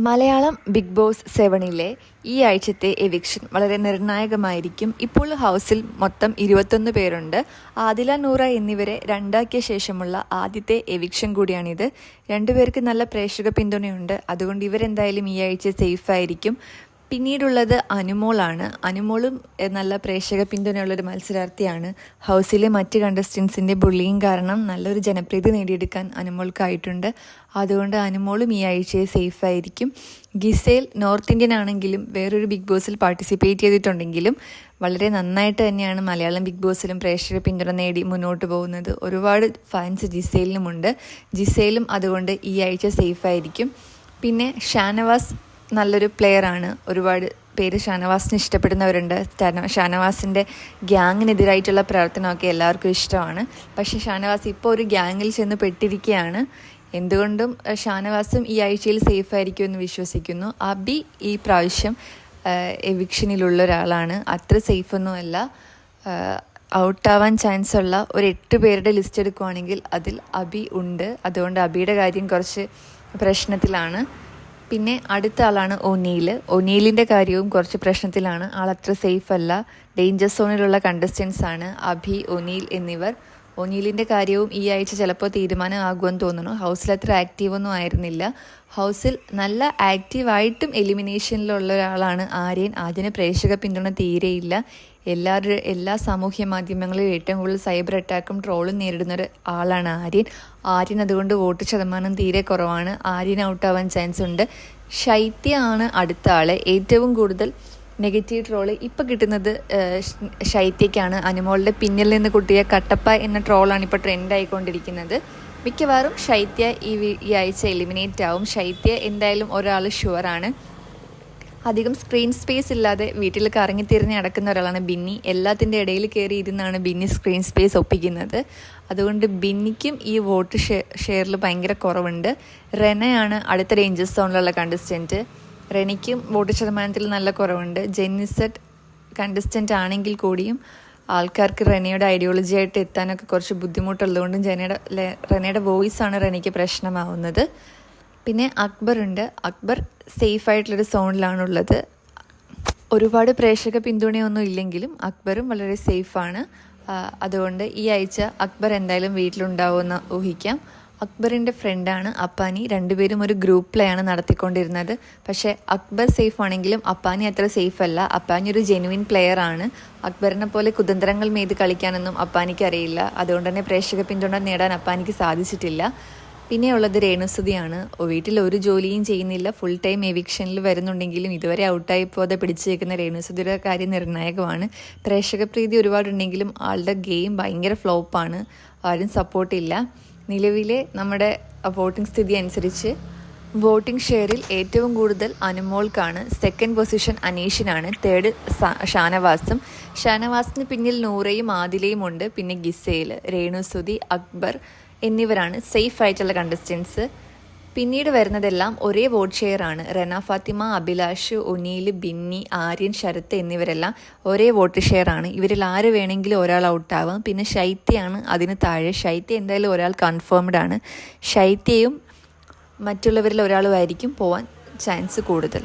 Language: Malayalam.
മലയാളം ബിഗ് ബോസ് 7-ലെ ഈ ആഴ്ചത്തെ എവിക്ഷൻ വളരെ നിർണായകമായിരിക്കും. ഇപ്പോൾ ഹൗസിൽ മൊത്തം 21 പേരുണ്ട്. ആദില, നൂറ എന്നിവരെ രണ്ടാക്കിയ ശേഷമുള്ള ആദ്യത്തെ എവിക്ഷൻ കൂടിയാണിത്. രണ്ടുപേർക്ക് നല്ല പ്രേക്ഷക പിന്തുണയുണ്ട്. അതുകൊണ്ട് ഇവരെന്തായാലും ഈ ആഴ്ച സേഫ് ആയിരിക്കും. പിന്നീടുള്ളത് അനുമോളാണ്. അനുമോളും നല്ല പ്രേക്ഷക പിന്തുണയുള്ളൊരു മത്സരാർത്ഥിയാണ്. ഹൗസിലെ മറ്റ് കണ്ടസ്റ്റൻസിൻ്റെ ബുള്ളിങ് കാരണം നല്ലൊരു ജനപ്രീതി നേടിയെടുക്കാൻ അനുമോൾക്കായിട്ടുണ്ട്. അതുകൊണ്ട് അനുമോളും ഈ ആഴ്ചയെ സേഫ് ആയിരിക്കും. ഗിസേൽ നോർത്ത് ഇന്ത്യൻ ആണെങ്കിലും വേറൊരു ബിഗ് ബോസിൽ പാർട്ടിസിപ്പേറ്റ് ചെയ്തിട്ടുണ്ടെങ്കിലും വളരെ നന്നായിട്ട് തന്നെയാണ് മലയാളം ബിഗ് ബോസിലും പ്രേക്ഷക പിന്തുണ നേടി മുന്നോട്ട് പോകുന്നത്. ഒരുപാട് ഫാൻസ് ജിസേലിനുമുണ്ട്. ജിസേലും അതുകൊണ്ട് ഈ ആഴ്ച സേഫ് ആയിരിക്കും. പിന്നെ ഷാനവാസ് നല്ലൊരു പ്ലെയറാണ്. ഒരുപാട് പേര് ഷാനവാസിനെ ഇഷ്ടപ്പെടുന്നവരുണ്ട്. ഷാനവാസിൻ്റെ ഗ്യാങ്ങിനെതിരായിട്ടുള്ള പ്രവർത്തനമൊക്കെ എല്ലാവർക്കും ഇഷ്ടമാണ്. പക്ഷേ ഷാനവാസ് ഇപ്പോൾ ഒരു ഗ്യാങ്ങിൽ ചെന്ന് പെട്ടിരിക്കുകയാണ്. എന്തുകൊണ്ടും ഷാനവാസും ഈ ആഴ്ചയിൽ സേഫ് ആയിരിക്കുമെന്ന് വിശ്വസിക്കുന്നു. അബി ഈ പ്രാവശ്യം എവിക്ഷനിലുള്ള ഒരാളാണ്. അത്ര സേഫൊന്നുമല്ല. ഔട്ടാവാൻ ചാൻസ് ഉള്ള ഒരു 8 പേരുടെ ലിസ്റ്റ് എടുക്കുവാണെങ്കിൽ അതിൽ അബി ഉണ്ട്. അതുകൊണ്ട് അബിയുടെ കാര്യം കുറച്ച് പ്രശ്നത്തിലാണ്. പിന്നെ അടുത്ത ആളാണ് ഒനീൽ. ഒനീലിൻ്റെ കാര്യവും കുറച്ച് പ്രശ്നത്തിലാണ്. ആളത്ര സേഫ് അല്ല. ഡേഞ്ചർ സോണിലുള്ള കണ്ടസ്റ്റൻസ് ആണ് അഭി, ഒനീൽ എന്നിവർ. ഒനീലിൻ്റെ കാര്യവും ഈ ആഴ്ച ചിലപ്പോൾ തീരുമാനമാകുമെന്ന് തോന്നുന്നു. ഹൗസിൽ അത്ര ആക്റ്റീവൊന്നും ആയിരുന്നില്ല. ഹൗസിൽ നല്ല ആക്റ്റീവായിട്ടും എലിമിനേഷനിലുള്ള ഒരാളാണ് ആര്യൻ. അതിന് പ്രേക്ഷക പിന്തുണ തീരെയില്ല. എല്ലാ സാമൂഹ്യ മാധ്യമങ്ങളിലും ഏറ്റവും കൂടുതൽ സൈബർ അറ്റാക്കും ട്രോളും നേരിടുന്ന ഒരു ആളാണ് ആര്യൻ. അതുകൊണ്ട് വോട്ട് ശതമാനം തീരെ കുറവാണ്. ആര്യൻ ഔട്ടാവാൻ ചാൻസ് ഉണ്ട്. ശൈത്യയാണ് അടുത്ത ആൾ. ഏറ്റവും കൂടുതൽ നെഗറ്റീവ് ട്രോള് ഇപ്പോൾ കിട്ടുന്നത് ശൈത്യയ്ക്കാണ്. അനുമോളുടെ പിന്നിൽ നിന്ന് കുട്ടിയെ കട്ടപ്പ എന്ന ട്രോളാണ് ഇപ്പോൾ ട്രെൻഡ് ആയിക്കൊണ്ടിരിക്കുന്നത്. മിക്കവാറും ശൈത്യ ഈ ആഴ്ച എലിമിനേറ്റ് ആവും. ശൈത്യ എന്തായാലും ഒരാൾ ഷുവറാണ്. അധികം സ്ക്രീൻ സ്പേസ് ഇല്ലാതെ വീട്ടിൽ കറങ്ങിത്തിരിഞ്ഞ് നടക്കുന്ന ഒരാളാണ് ബിന്നി. എല്ലാത്തിൻ്റെ ഇടയിൽ കയറി ഇരുന്നാണ് ബിന്നി സ്ക്രീൻ സ്പേസ് ഒപ്പിക്കുന്നത്. അതുകൊണ്ട് ബിന്നിക്കും ഈ വോട്ട് ഷെയറിൽ ഭയങ്കര കുറവുണ്ട്. റെനയാണ് അടുത്ത ഡേഞ്ചർ സോണിലുള്ള കണ്ടസ്റ്റൻറ്റ്. റെനിക്കും വോട്ട് ശതമാനത്തിൽ നല്ല കുറവുണ്ട്. ജെന്നിസെറ്റ് കണ്ടസ്റ്റൻ്റ് ആണെങ്കിൽ കൂടിയും ആൾക്കാർക്ക് റെനയുടെ ഐഡിയോളജി ആയിട്ട് എത്താനൊക്കെ കുറച്ച് ബുദ്ധിമുട്ടുള്ളതുകൊണ്ടും റെനയുടെ വോയിസാണ് റെനിക്ക് പ്രശ്നമാവുന്നത്. പിന്നെ അക്ബർ ഉണ്ട്. അക്ബർ സേഫായിട്ടുള്ളൊരു സോണിലാണുള്ളത്. ഒരുപാട് പ്രേക്ഷക പിന്തുണയൊന്നും ഇല്ലെങ്കിലും അക്ബറും വളരെ സേഫാണ്. അതുകൊണ്ട് ഈ ആഴ്ച അക്ബർ എന്തായാലും വീട്ടിലുണ്ടാവുമെന്ന് ഊഹിക്കാം. അക്ബറിൻ്റെ ഫ്രണ്ടാണ് അപ്പാനി. രണ്ടുപേരും ഒരു ഗ്രൂപ്പ് പ്ലേ ആണ് നടത്തിക്കൊണ്ടിരുന്നത്. പക്ഷേ അക്ബർ സേഫ് ആണെങ്കിലും അപ്പാനി അത്ര സേഫ് അല്ല. അപ്പാനി ഒരു ജെനുവിൻ പ്ലെയർ ആണ്. അക്ബറിനെ പോലെ കുതന്ത്രങ്ങൾ മേത് കളിക്കാനൊന്നും അപ്പാനിക്ക് അറിയില്ല. അതുകൊണ്ട് തന്നെ പ്രേക്ഷക പിന്തുണ നേടാൻ അപ്പാനിക്ക് സാധിച്ചിട്ടില്ല. പിന്നെയുള്ളത് രേണുസുതിയാണ്. വീട്ടിൽ ഒരു ജോലിയും ചെയ്യുന്നില്ല. ഫുൾ ടൈം എവിക്ഷനിൽ വരുന്നുണ്ടെങ്കിലും ഇതുവരെ ഔട്ടായി പോകാതെ പിടിച്ചു വെക്കുന്ന രേണുസുതിയുടെ കാര്യം നിർണായകമാണ്. പ്രേക്ഷക പ്രീതി ഒരുപാടുണ്ടെങ്കിലും ആളുടെ ഗെയിം ഭയങ്കര ഫ്ലോപ്പാണ്. ആരും സപ്പോർട്ടില്ല. നിലവിലെ നമ്മുടെ വോട്ടിംഗ് സ്ഥിതി അനുസരിച്ച് വോട്ടിംഗ് ഷെയറിൽ ഏറ്റവും കൂടുതൽ അനുമോൾക്കാണ്. സെക്കൻഡ് പൊസിഷൻ അനീഷിനാണ്. തേർഡ് ഷാനവാസും. ഷാനവാസിന് പിന്നിൽ നൂറയും ആദിലയും ഉണ്ട്. പിന്നെ ഗിസേൽ, രേണുസുതി, അക്ബർ എന്നിവരാണ് സേഫ് ആയിട്ടുള്ള കണ്ടസ്റ്റൻസ്. പിന്നീട് വരുന്നതെല്ലാം ഒരേ വോട്ട് ഷെയർ ആണ്. റെന ഫാത്തിമ, അഭിലാഷ്, ഒനീൽ, ബിന്നി, ആര്യൻ, ശരത്ത് എന്നിവരെല്ലാം ഒരേ വോട്ട് ഷെയർ ആണ്. ഇവരിൽ ആര് വേണമെങ്കിലും ഒരാൾ ഔട്ടാവാം. പിന്നെ ശൈത്യയാണ് അതിന് താഴെ. ശൈത്യ എന്തായാലും ഒരാൾ കൺഫേംഡ് ആണ്. ശൈത്യയും മറ്റുള്ളവരിൽ ഒരാളുമായിരിക്കും പോവാൻ ചാൻസ് കൂടുതൽ.